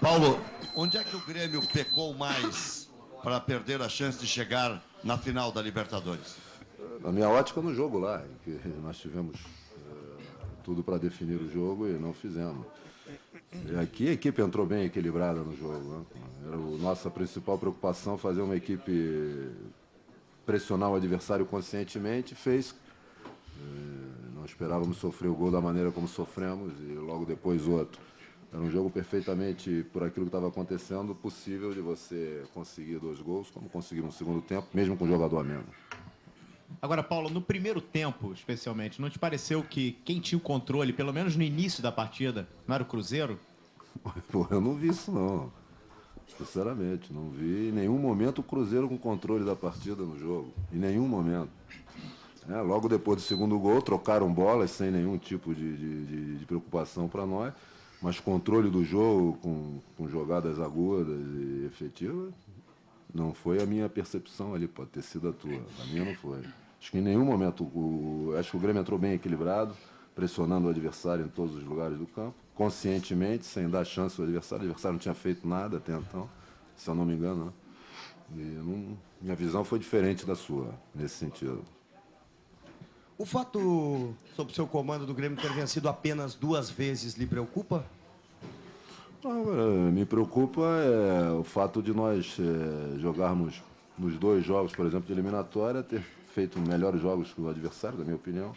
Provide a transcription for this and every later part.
Paulo, onde é que o Grêmio pecou mais para perder a chance de chegar na final da Libertadores? Na minha ótica, no jogo lá, em que nós tivemos tudo para definir o jogo e não fizemos. E aqui a equipe entrou bem equilibrada no jogo, né? Era a nossa principal preocupação fazer uma equipe pressionar o adversário conscientemente, fez. Não esperávamos sofrer o gol da maneira como sofremos e logo depois outro. Era um jogo perfeitamente, por aquilo que estava acontecendo, possível de você conseguir 2 gols, como conseguimos no segundo tempo, mesmo com o jogador a menos. Agora, Paulo, no primeiro tempo, especialmente, não te pareceu que quem tinha o controle, pelo menos no início da partida, não era o Cruzeiro? Pô, eu não vi isso, não. Sinceramente, não vi em nenhum momento o Cruzeiro com controle da partida no jogo. Em nenhum momento. Logo depois do segundo gol, trocaram bolas sem nenhum tipo de preocupação para nós. Mas controle do jogo, com jogadas agudas e efetivas, não foi a minha percepção ali, pode ter sido a tua. A minha não foi. Acho que em nenhum momento, acho que o Grêmio entrou bem equilibrado, pressionando o adversário em todos os lugares do campo, conscientemente, sem dar chance ao adversário. O adversário não tinha feito nada até então, se eu não me engano, né? Minha visão foi diferente da sua, nesse sentido. O fato, sob seu comando do Grêmio, ter vencido apenas 2 vezes, lhe preocupa? Me preocupa o fato de nós jogarmos nos 2 jogos, por exemplo, de eliminatória, ter feito melhores jogos que o adversário, na minha opinião,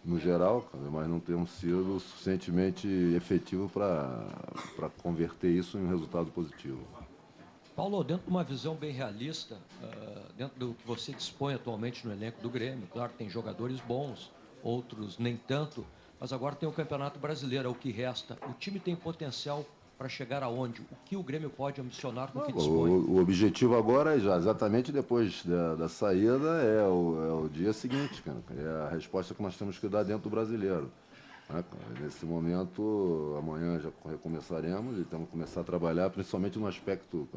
no geral, mas não termos sido suficientemente efetivo para converter isso em um resultado positivo. Paulo, dentro de uma visão bem realista, dentro do que você dispõe atualmente no elenco do Grêmio, claro que tem jogadores bons, outros nem tanto, mas agora tem o Campeonato Brasileiro, é o que resta. O time tem potencial para chegar aonde? O que o Grêmio pode ambicionar com o que dispõe? O objetivo agora, já exatamente depois da saída, é o dia seguinte, cara. É a resposta que nós temos que dar dentro do Brasileiro. Nesse momento, amanhã já recomeçaremos e temos que começar a trabalhar, principalmente no aspecto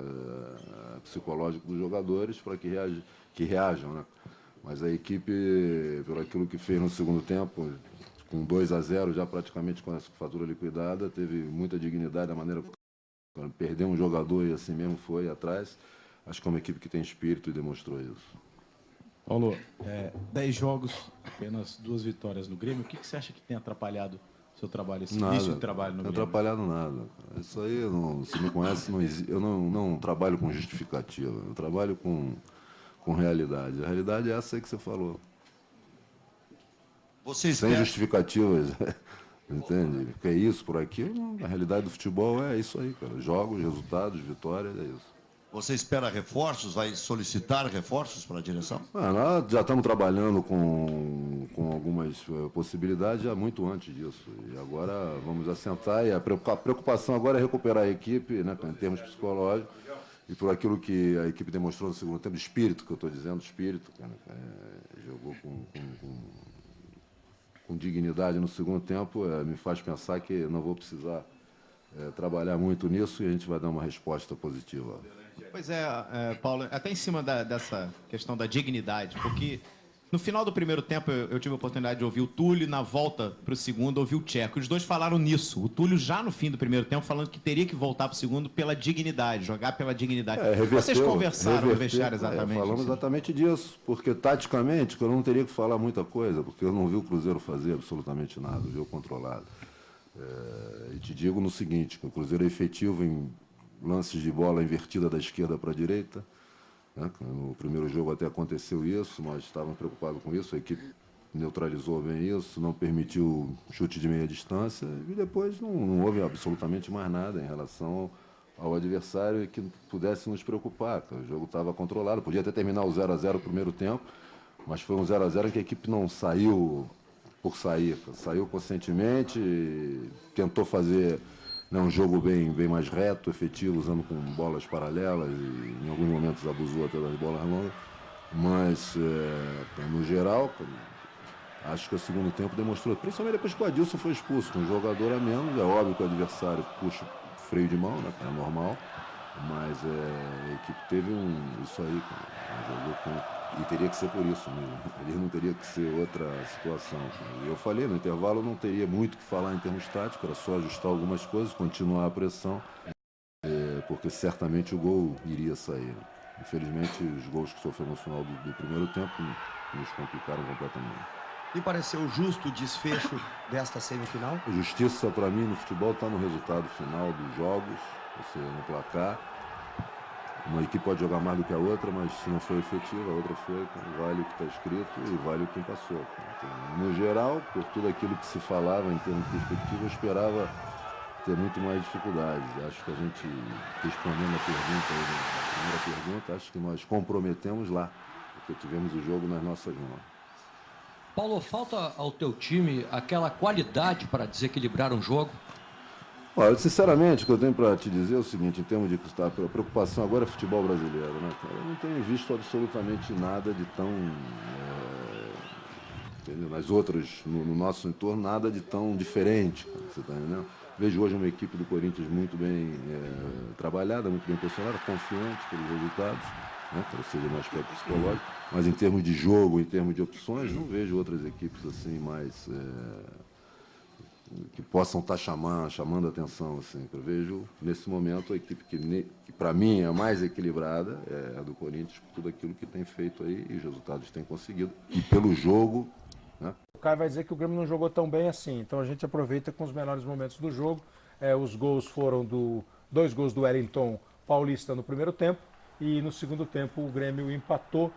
psicológico dos jogadores, para que reajam, né? Mas a equipe, por aquilo que fez no segundo tempo, com 2-0, já praticamente com essa fatura liquidada, teve muita dignidade da maneira que perdeu um jogador e assim mesmo foi atrás. Acho que é uma equipe que tem espírito e demonstrou isso. Paulo, 10 jogos, apenas 2 vitórias no Grêmio. O que você acha que tem atrapalhado o seu trabalho, esse início de trabalho no Grêmio? Não tem atrapalhado nada. Isso aí, se me conhece, eu não trabalho com justificativa. Eu trabalho com realidade. A realidade é essa aí que você falou. Sem justificativas. Entende? Que é isso, por aquilo. A realidade do futebol é isso aí, cara. Jogos, resultados, vitórias, é isso. Você espera reforços? Vai solicitar reforços para a direção? Nós já estamos trabalhando com algumas possibilidades já muito antes disso. E agora vamos assentar. E a preocupação agora é recuperar a equipe, né, em termos psicológicos. E por aquilo que a equipe demonstrou no segundo tempo, espírito, que eu estou dizendo, espírito, jogou com dignidade no segundo tempo, me faz pensar que não vou precisar trabalhar muito nisso e a gente vai dar uma resposta positiva. Pois Paulo, até em cima dessa questão da dignidade, porque no final do primeiro tempo eu tive a oportunidade de ouvir o Túlio, na volta para o segundo ouvi o Tcheco. Os dois falaram nisso. O Túlio já no fim do primeiro tempo falando que teria que voltar para o segundo pela dignidade, jogar pela dignidade. Vocês conversaram no vestiário exatamente? Falamos exatamente disso, porque taticamente eu não teria que falar muita coisa, porque eu não vi o Cruzeiro fazer absolutamente nada, o jogo controlado. E te digo no seguinte, que o Cruzeiro é efetivo em lances de bola invertida da esquerda para a direita. No primeiro jogo até aconteceu isso, nós estávamos preocupados com isso, a equipe neutralizou bem isso, não permitiu chute de meia distância, e depois não houve absolutamente mais nada em relação ao adversário que pudesse nos preocupar. O jogo estava controlado, podia até terminar o 0-0 no primeiro tempo, mas foi um 0-0 em que a equipe não saiu por sair, saiu conscientemente, tentou fazer um jogo bem mais reto, efetivo, usando com bolas paralelas e em alguns momentos abusou até das bolas longas, mas no geral acho que o segundo tempo demonstrou, principalmente depois que o Adilson foi expulso, com um jogador a menos, é óbvio que o adversário puxa freio de mão, né, é normal, mas a equipe teve isso aí, jogou e teria que ser por isso mesmo, ele não teria que ser outra situação. E eu falei, no intervalo não teria muito o que falar em termos táticos, era só ajustar algumas coisas, continuar a pressão. porque certamente o gol iria sair. Infelizmente, os gols que sofremos no final do primeiro tempo nos complicaram completamente. E pareceu justo o desfecho desta semifinal? A justiça, para mim, no futebol está no resultado final dos jogos, ou seja, no placar. Uma equipe pode jogar mais do que a outra, mas se não foi efetiva, a outra foi, então vale o que está escrito e vale o que passou. Então, no geral, por tudo aquilo que se falava em termos de perspectiva, eu esperava ter muito mais dificuldades. Acho que a gente, respondendo a primeira pergunta, acho que nós comprometemos lá, porque tivemos o jogo nas nossas mãos. Paulo, falta ao teu time aquela qualidade para desequilibrar um jogo? Olha, sinceramente, o que eu tenho para te dizer é o seguinte, em termos de a preocupação agora é futebol brasileiro, né, cara? Eu não tenho visto absolutamente nada de tão, entendeu? Nas outras, no nosso entorno, nada de tão diferente, cara, você tá entendendo? Vejo hoje uma equipe do Corinthians muito bem trabalhada, muito bem posicionada, confiante pelos resultados, né, ou seja, no aspecto psicológico, mas em termos de jogo, em termos de opções, não vejo outras equipes assim mais... que possam estar chamando a atenção. Assim. Eu vejo, nesse momento, a equipe que para mim, é a mais equilibrada, é a do Corinthians, por tudo aquilo que tem feito aí e os resultados tem conseguido. E pelo jogo... Né? O Caio vai dizer que o Grêmio não jogou tão bem assim, então a gente aproveita com os melhores momentos do jogo. Os gols foram dois gols do Wellington Paulista no primeiro tempo e no segundo tempo o Grêmio empatou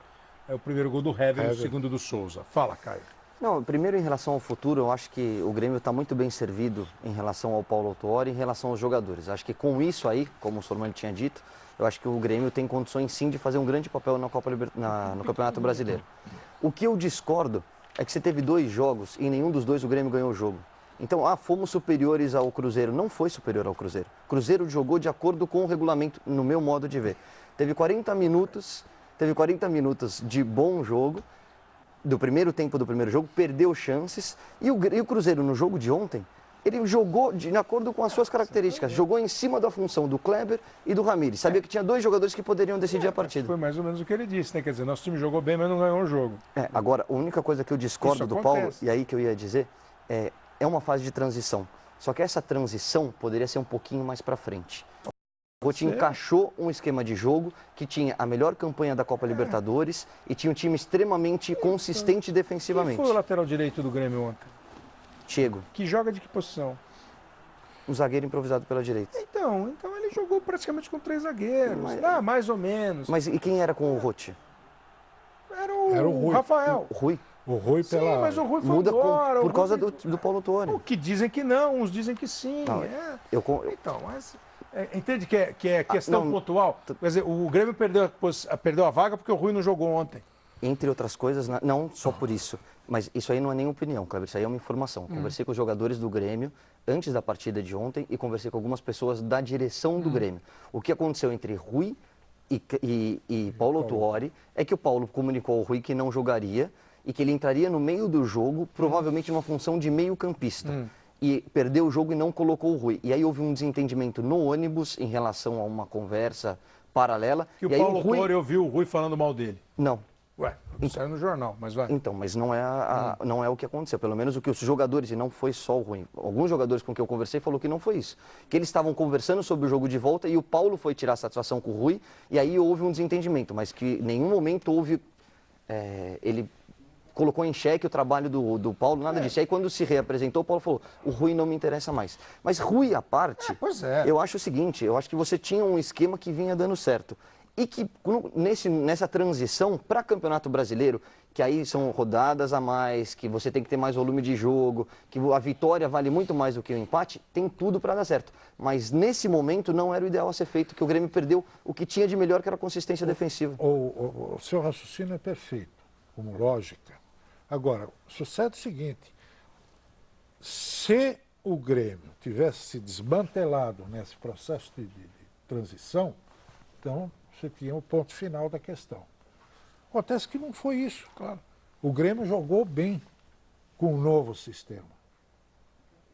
o primeiro gol do Hever e o segundo do Souza. Fala, Caio. Não, primeiro em relação ao futuro, eu acho que o Grêmio está muito bem servido em relação ao Paulo Autuori, em relação aos jogadores. Acho que com isso aí, como o Sormani tinha dito, eu acho que o Grêmio tem condições sim de fazer um grande papel no Campeonato Brasileiro. O que eu discordo é que você teve 2 jogos e em nenhum dos 2 o Grêmio ganhou o jogo. Então, fomos superiores ao Cruzeiro. Não foi superior ao Cruzeiro. O Cruzeiro jogou de acordo com o regulamento, no meu modo de ver. Teve 40 minutos de bom jogo, do primeiro tempo do primeiro jogo, perdeu chances, e o Cruzeiro no jogo de ontem, ele jogou de acordo com as suas características, jogou em cima da função do Kleber e do Ramires, sabia que tinha 2 jogadores que poderiam decidir a partida. Foi mais ou menos o que ele disse, né? Quer dizer, nosso time jogou bem, mas não ganhou o jogo. Agora, a única coisa que eu discordo do Paulo, e aí que eu ia dizer, é uma fase de transição, só que essa transição poderia ser um pouquinho mais para frente. O Rotti encaixou um esquema de jogo que tinha a melhor campanha da Copa Libertadores e tinha um time extremamente consistente defensivamente. Quem foi o lateral direito do Grêmio ontem? Diego. Que joga de que posição? Um zagueiro improvisado pela direita. Então ele jogou praticamente com 3 zagueiros. Mais ou menos. Mas e quem era com o Rotti? Era o Rui. Rafael. O Rui? O Rui pela... Sim, mas o Rui foi muda embora. Por causa do Paulo Autuori. O que dizem que não, uns dizem que sim. Não, Então, mas... entende que é questão pontual? Quer dizer, o Grêmio perdeu a vaga porque o Rui não jogou ontem. Entre outras coisas, não só por isso. Mas isso aí não é nem opinião, Kleber, isso aí é uma informação. Conversei com os jogadores do Grêmio antes da partida de ontem e conversei com algumas pessoas da direção do Grêmio. O que aconteceu entre Rui e Paulo Autuori é que o Paulo comunicou ao Rui que não jogaria e que ele entraria no meio do jogo, provavelmente numa função de meio-campista. E perdeu o jogo e não colocou o Rui. E aí houve um desentendimento no ônibus em relação a uma conversa paralela. Que o Paulo Autuori ouviu o Rui falando mal dele. Não. Ué, saiu no jornal, mas vai. Então, mas não é o que aconteceu. Pelo menos o que os jogadores, e não foi só o Rui, alguns jogadores com quem eu conversei falou que não foi isso. Que eles estavam conversando sobre o jogo de volta e o Paulo foi tirar satisfação com o Rui e aí houve um desentendimento, mas que em nenhum momento houve... ele colocou em xeque o trabalho do Paulo, nada disso. E aí quando se reapresentou, o Paulo falou, o Rui não me interessa mais. Mas Rui à parte, eu acho o seguinte, eu acho que você tinha um esquema que vinha dando certo. E que nessa transição para Campeonato Brasileiro, que aí são rodadas a mais, que você tem que ter mais volume de jogo, que a vitória vale muito mais do que o empate, tem tudo para dar certo. Mas nesse momento não era o ideal a ser feito, que o Grêmio perdeu o que tinha de melhor, que era a consistência defensiva. O seu raciocínio é perfeito, como lógica. Agora, sucede o seguinte, se o Grêmio tivesse se desmantelado nesse processo de transição, então você tinha o ponto final da questão. Acontece que não foi isso, claro. O Grêmio jogou bem com o novo sistema,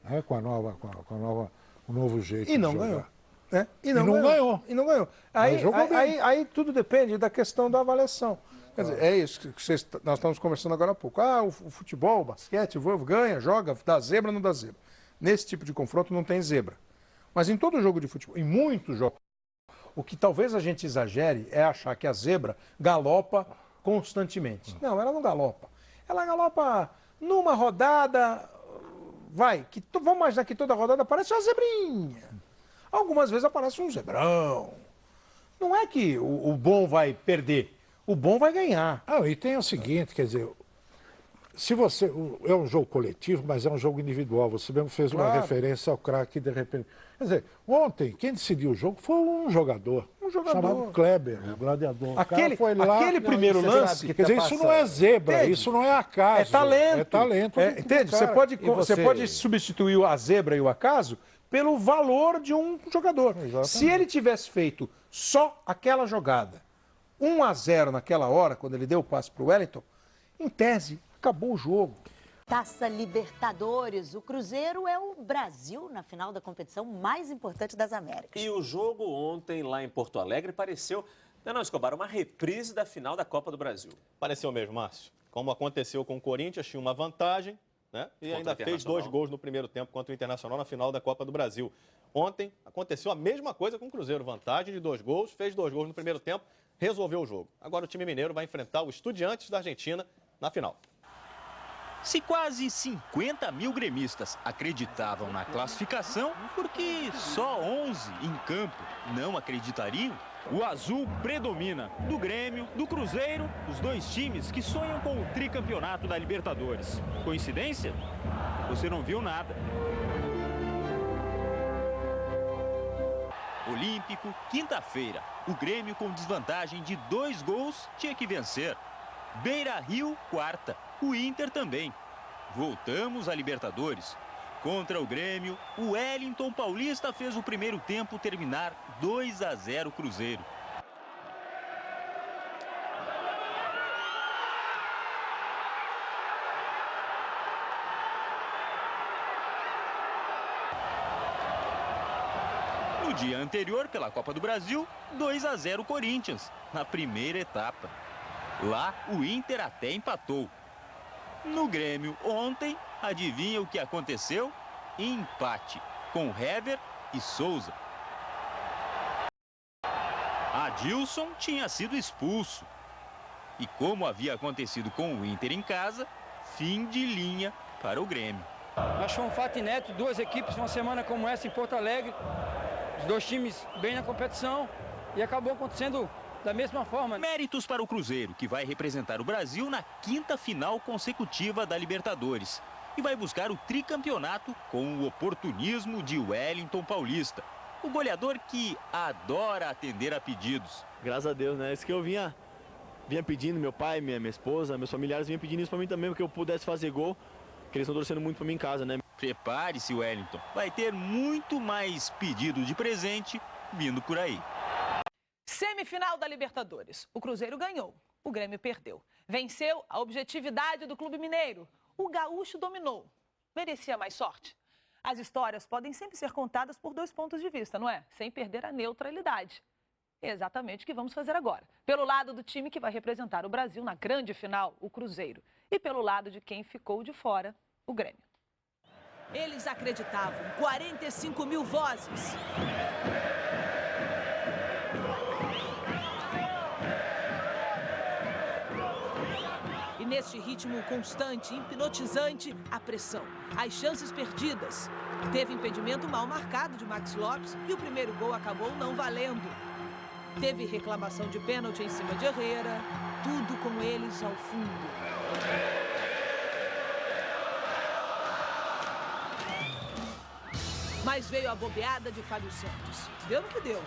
né? com o novo jeito de jogar. Ganhou. E não ganhou. Aí tudo depende da questão da avaliação. Quer dizer, é isso que nós estamos conversando agora há pouco. O futebol, o basquete, ganha, joga, dá zebra, não dá zebra. Nesse tipo de confronto não tem zebra. Mas em todo jogo de futebol, em muitos jogos, O que talvez a gente exagere é achar que a zebra galopa constantemente. Não, ela não galopa. Ela galopa numa rodada, vamos imaginar que toda rodada aparece uma zebrinha. Algumas vezes aparece um zebrão. Não é que o bom vai perder, o bom vai ganhar. E tem o seguinte, quer dizer, se você. É um jogo coletivo, mas é um jogo individual. Você mesmo fez uma referência ao craque de repente. Quer dizer, ontem, quem decidiu o jogo foi um jogador. Chamado Kleber, o gladiador. Aquele primeiro lance. Quer dizer, isso não é zebra, entende? Isso não é acaso. É talento. É talento. Entende? Você pode substituir a zebra e o acaso pelo valor de um jogador. Exatamente. Se ele tivesse feito só aquela jogada, 1-0 naquela hora, quando ele deu o passe para o Wellington, em tese, acabou o jogo. Taça Libertadores. O Cruzeiro é o Brasil na final da competição mais importante das Américas. E o jogo ontem lá em Porto Alegre pareceu, não, Escobar, uma reprise da final da Copa do Brasil. Pareceu mesmo, Márcio. Como aconteceu com o Corinthians, tinha uma vantagem, né? E ainda fez 2 gols no primeiro tempo contra o Internacional na final da Copa do Brasil. Ontem aconteceu a mesma coisa com o Cruzeiro. Vantagem de 2 gols, fez 2 gols no primeiro tempo, resolveu o jogo. Agora o time mineiro vai enfrentar o Estudiantes da Argentina na final. Se quase 50 mil gremistas acreditavam na classificação, porque só 11 em campo não acreditariam, o azul predomina do Grêmio, do Cruzeiro, os 2 times que sonham com o tricampeonato da Libertadores. Coincidência? Você não viu nada. Olímpico, quinta-feira. O Grêmio com desvantagem de 2 gols tinha que vencer. Beira-Rio, quarta. O Inter também. Voltamos à Libertadores. Contra o Grêmio, o Wellington Paulista fez o primeiro tempo terminar 2-0 Cruzeiro. No dia anterior, pela Copa do Brasil, 2-0 Corinthians, na primeira etapa. Lá, o Inter até empatou. No Grêmio, ontem, adivinha o que aconteceu? Empate, com Hever e Souza. Adilson tinha sido expulso. E como havia acontecido com o Inter em casa, fim de linha para o Grêmio. Acho um fato inédito, 2 equipes numa semana como essa em Porto Alegre, os 2 times bem na competição, e acabou acontecendo da mesma forma. Méritos para o Cruzeiro, que vai representar o Brasil na 5ª final consecutiva da Libertadores. E vai buscar o tricampeonato com o oportunismo de Wellington Paulista. O goleador que adora atender a pedidos. Graças a Deus, né? Isso que eu vinha pedindo, meu pai, minha esposa, meus familiares vinham pedindo isso pra mim também, porque eu pudesse fazer gol, que eles estão torcendo muito pra mim em casa, né? Prepare-se, Wellington. Vai ter muito mais pedido de presente vindo por aí. Semifinal da Libertadores. O Cruzeiro ganhou, o Grêmio perdeu. Venceu a objetividade do Clube Mineiro. O Gaúcho dominou. Merecia mais sorte? As histórias podem sempre ser contadas por 2 pontos de vista, não é? Sem perder a neutralidade. É exatamente o que vamos fazer agora. Pelo lado do time que vai representar o Brasil na grande final, o Cruzeiro. E pelo lado de quem ficou de fora, o Grêmio. Eles acreditavam. 45 mil vozes. E neste ritmo constante, hipnotizante, a pressão, as chances perdidas. Teve impedimento mal marcado de Maxi Lopes e o primeiro gol acabou não valendo. Teve reclamação de pênalti em cima de Herrera, tudo com eles ao fundo. Mas veio a bobeada de Fábio Santos. Deu no que deu.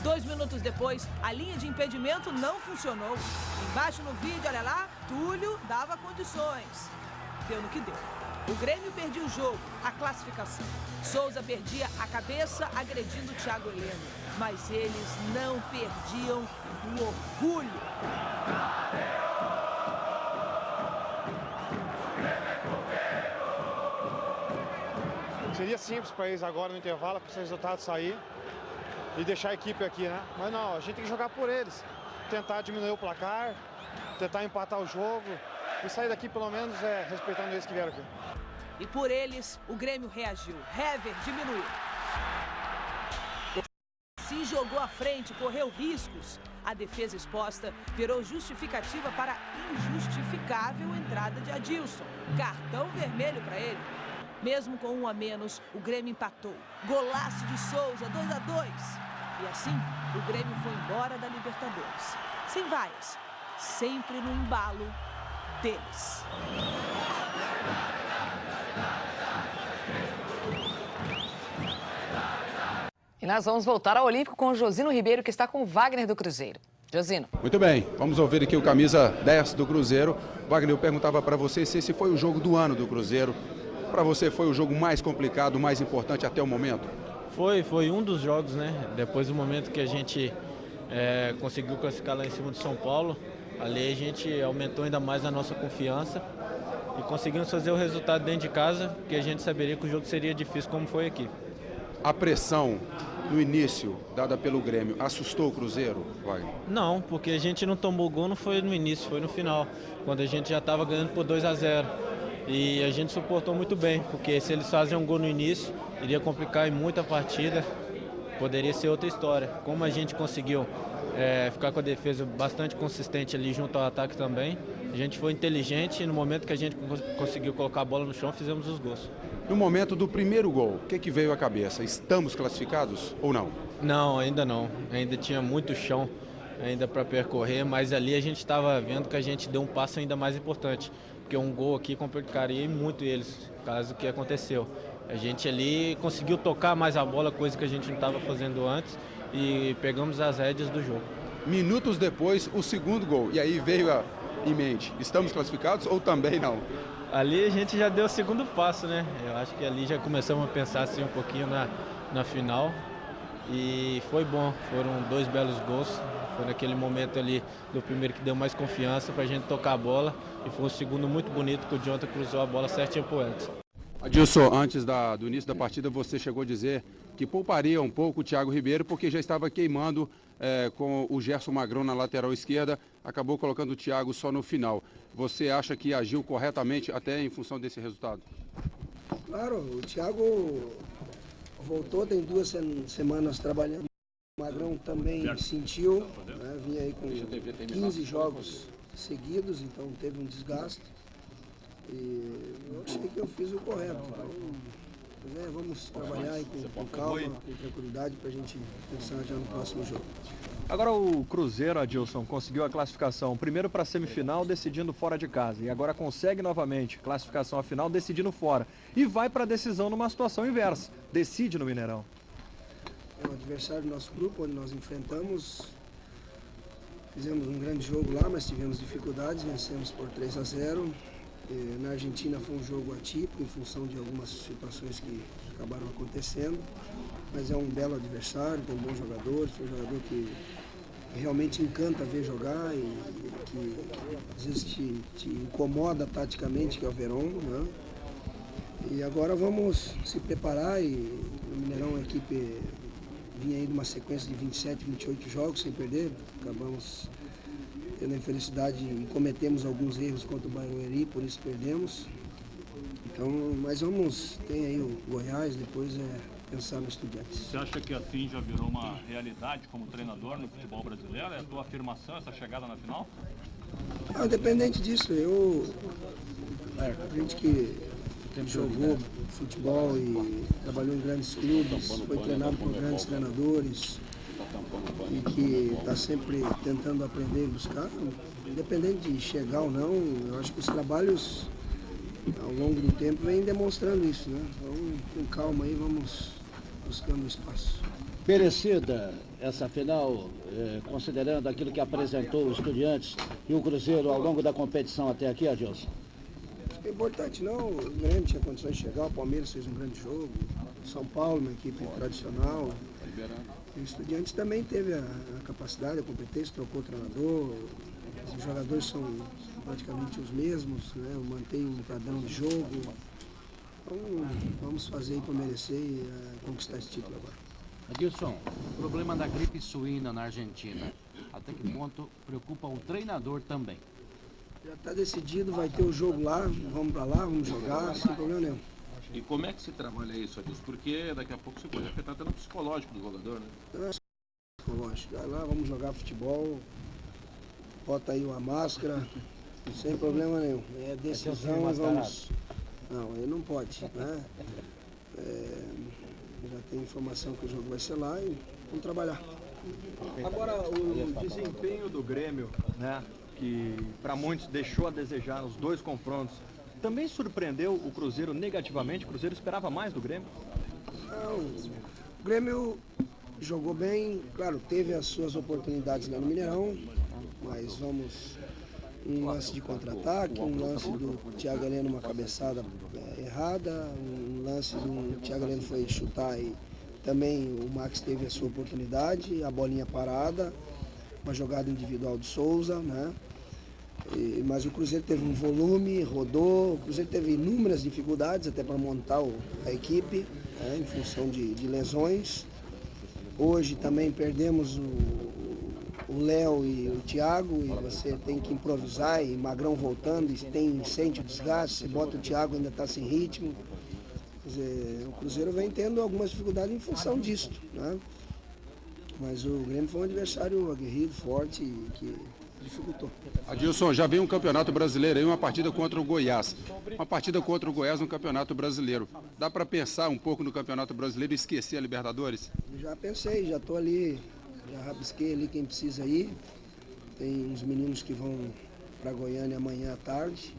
2 minutos depois, a linha de impedimento não funcionou. Embaixo no vídeo, olha lá, Túlio dava condições. Deu no que deu. O Grêmio perdia o jogo, a classificação. Souza perdia a cabeça agredindo Thiago Heleno. Mas eles não perdiam o orgulho. Seria simples para eles agora no intervalo, para esse resultado sair e deixar a equipe aqui, né? Mas não, a gente tem que jogar por eles. Tentar diminuir o placar, tentar empatar o jogo e sair daqui pelo menos respeitando eles que vieram aqui. E por eles, o Grêmio reagiu. Hever diminuiu. se jogou à frente, correu riscos. A defesa exposta virou justificativa para a injustificável entrada de Adilson. Cartão vermelho para ele. Mesmo com 1 a menos, o Grêmio empatou. Golaço de Souza, 2-2. E assim, o Grêmio foi embora da Libertadores. Sem vaias, sempre no embalo deles. E nós vamos voltar ao Olímpico com o Josino Ribeiro, que está com o Wagner do Cruzeiro. Josino. Muito bem, vamos ouvir aqui o camisa 10 do Cruzeiro. Wagner, eu perguntava para você se esse foi o jogo do ano do Cruzeiro. Para você foi o jogo mais complicado, mais importante até o momento? Foi um dos jogos, né? Depois do momento que a gente conseguiu classificar lá em cima de São Paulo, ali a gente aumentou ainda mais a nossa confiança e conseguimos fazer o resultado dentro de casa, porque a gente saberia que o jogo seria difícil como foi aqui. A pressão no início dada pelo Grêmio assustou o Cruzeiro, Wagner? Não, porque a gente não tomou gol, não foi no início, foi no final, quando a gente já estava ganhando por 2-0. E a gente suportou muito bem, porque se eles fazem um gol no início, iria complicar muito a partida, poderia ser outra história. Como a gente conseguiu ficar com a defesa bastante consistente ali junto ao ataque também, a gente foi inteligente e no momento que a gente conseguiu colocar a bola no chão, fizemos os gols. No momento do primeiro gol, o que veio à cabeça? Estamos classificados ou não? Não, ainda não. Ainda tinha muito chão ainda para percorrer, mas ali a gente estava vendo que a gente deu um passo ainda mais importante, porque um gol aqui complicaria muito eles, caso que aconteceu. A gente ali conseguiu tocar mais a bola, coisa que a gente não estava fazendo antes, e pegamos as rédeas do jogo. Minutos depois, o segundo gol, e aí veio em mente, estamos classificados ou também não? Ali a gente já deu o segundo passo, né? Eu acho que ali já começamos a pensar assim um pouquinho na final. E foi bom, foram 2 belos gols. Foi naquele momento ali do primeiro que deu mais confiança para a gente tocar a bola. E foi um segundo muito bonito que o Jonathan cruzou a bola certinho pro Edson. Adilson, antes do início da partida, você chegou a dizer que pouparia um pouco o Thiago Ribeiro porque já estava queimando com o Gerson Magrão na lateral esquerda, acabou colocando o Thiago só no final. Você acha que agiu corretamente até em função desse resultado? Claro, o Thiago voltou, tem 2 semanas trabalhando. O Magrão também sentiu, né, vinha aí com 15 jogos seguidos, então teve um desgaste. E eu achei que eu fiz o correto. Então, vamos trabalhar aí com calma, com tranquilidade para a gente pensar já no próximo jogo. Agora o Cruzeiro, Adilson, conseguiu a classificação primeiro para a semifinal, decidindo fora de casa. E agora consegue novamente classificação à final, decidindo fora. E vai para a decisão numa situação inversa. Decide no Mineirão. É o adversário do nosso grupo, onde nós enfrentamos. Fizemos um grande jogo lá, mas tivemos dificuldades, vencemos por 3-0. Na Argentina foi um jogo atípico em função de algumas situações que acabaram acontecendo, mas é um belo adversário, tem bons jogadores, foi um jogador que realmente encanta ver jogar e que às vezes te incomoda taticamente, que é o Verón, né? E agora vamos se preparar e o Mineirão, a equipe vinha aí de uma sequência de 27, 28 jogos sem perder, acabamos tendo a infelicidade e cometemos alguns erros contra o Barueri, por isso perdemos. Então, mas tem aí o Goiás, depois pensar no Estudiantes. Você acha que assim já virou uma realidade como treinador no futebol brasileiro? É a tua afirmação, essa chegada na final? Independente disso, a gente que jogou futebol e trabalhou em grandes clubes, foi treinado por grandes treinadores, e que está sempre tentando aprender e buscar, independente de chegar ou não, eu acho que os trabalhos ao longo do tempo vêm demonstrando isso, né? Então, com calma aí, vamos buscando espaço. Merecida essa final, considerando aquilo que apresentou os Estudiantes e o Cruzeiro ao longo da competição até aqui, Adilson? Acho que é importante, não, o Grêmio tinha condições de chegar, o Palmeiras fez um grande jogo, o São Paulo, uma equipe tradicional. O Estudiantes também teve a capacidade, a competência, trocou o treinador, os jogadores são praticamente os mesmos, né? Mantém um padrão de jogo. Então vamos fazer aí para merecer e conquistar esse título agora. Adilson, o problema da gripe suína na Argentina, até que ponto preocupa o treinador também? Já está decidido, vai ter o jogo lá, vamos para lá, vamos jogar, sem problema nenhum. E como é que se trabalha isso, Adilson? Porque daqui a pouco você pode afetar até no psicológico do jogador, né? psicológico. Vai lá, vamos jogar futebol, bota aí uma máscara, sem problema nenhum. É decisão, vamos... Não, aí não pode, né? Já tem informação que o jogo vai ser lá e vamos trabalhar. Agora, o desempenho do Grêmio, né, que para muitos deixou a desejar nos 2 confrontos, também surpreendeu o Cruzeiro negativamente? O Cruzeiro esperava mais do Grêmio? Não, o Grêmio jogou bem, claro, teve as suas oportunidades lá no Mineirão, mas vamos... Um lance de contra-ataque, um lance do Thiago Heleno, uma cabeçada errada, um lance do Thiago Heleno foi chutar e também o Max teve a sua oportunidade, a bolinha parada, uma jogada individual do Souza, né? Mas o Cruzeiro teve um volume, rodou, o Cruzeiro teve inúmeras dificuldades até para montar a equipe, né, em função de lesões. Hoje também perdemos o Léo e o Thiago, e você tem que improvisar, e Magrão voltando, e sente o desgaste, você bota o Thiago, ainda está sem ritmo. Quer dizer, o Cruzeiro vem tendo algumas dificuldades em função disso, né? Mas o Grêmio foi um adversário aguerrido, forte, e que dificultou. Adilson, já vem um campeonato brasileiro aí, uma partida contra o Goiás. Uma partida contra o Goiás no campeonato brasileiro. Dá para pensar um pouco no campeonato brasileiro e esquecer a Libertadores? Já pensei, já estou ali, já rabisquei ali quem precisa ir. Tem uns meninos que vão para Goiânia amanhã à tarde.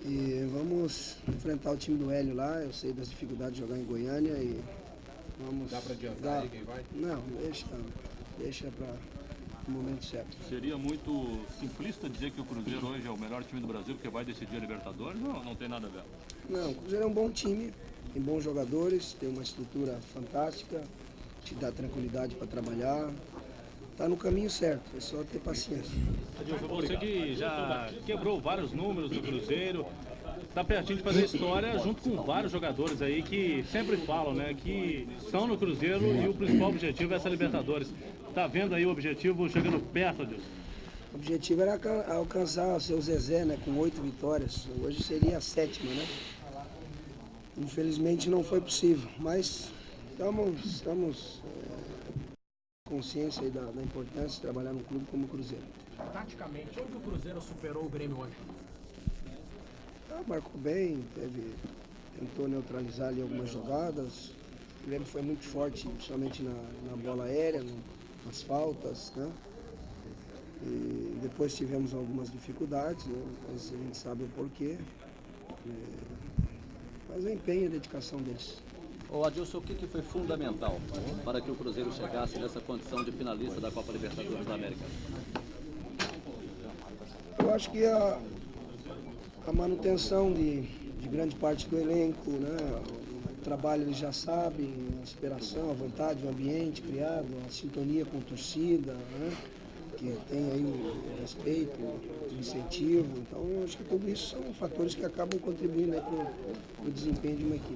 E vamos enfrentar o time do Hélio lá. Eu sei das dificuldades de jogar em Goiânia e vamos... Dá para adiantar aí quem vai? Não, deixa para o momento certo. Seria muito simplista dizer que o Cruzeiro hoje é o melhor time do Brasil porque vai decidir a Libertadores? Não tem nada a ver. Não, o Cruzeiro é um bom time, tem bons jogadores, tem uma estrutura fantástica, te dá tranquilidade para trabalhar. Está no caminho certo, é só ter paciência. Adilson, você que já quebrou vários números do Cruzeiro, está pertinho de fazer história junto com vários jogadores aí que sempre falam, né, que estão no Cruzeiro e o principal objetivo é essa Libertadores. Está vendo aí o objetivo chegando perto, Adilson? O objetivo era alcançar o seu Zezé, né, com 8 vitórias. Hoje seria a 7ª, né? Infelizmente não foi possível, mas estamos consciência aí da importância de trabalhar num clube como o Cruzeiro. Taticamente, onde o Cruzeiro superou o Grêmio hoje? Marcou bem, tentou neutralizar ali algumas jogadas. O Grêmio foi muito forte, principalmente na bola aérea, nas faltas, né? E depois tivemos algumas dificuldades, né? Mas a gente sabe o porquê. Mas o empenho e a dedicação deles. Ô Adilson, o que foi fundamental para que o Cruzeiro chegasse nessa condição de finalista da Copa Libertadores da América? Eu acho que a manutenção de grande parte do elenco, né? O trabalho eles já sabem, a inspiração, a vontade, o ambiente criado, a sintonia com a torcida, né? Que tem aí o respeito, o incentivo. Então, eu acho que tudo isso são fatores que acabam contribuindo para o desempenho de uma equipe.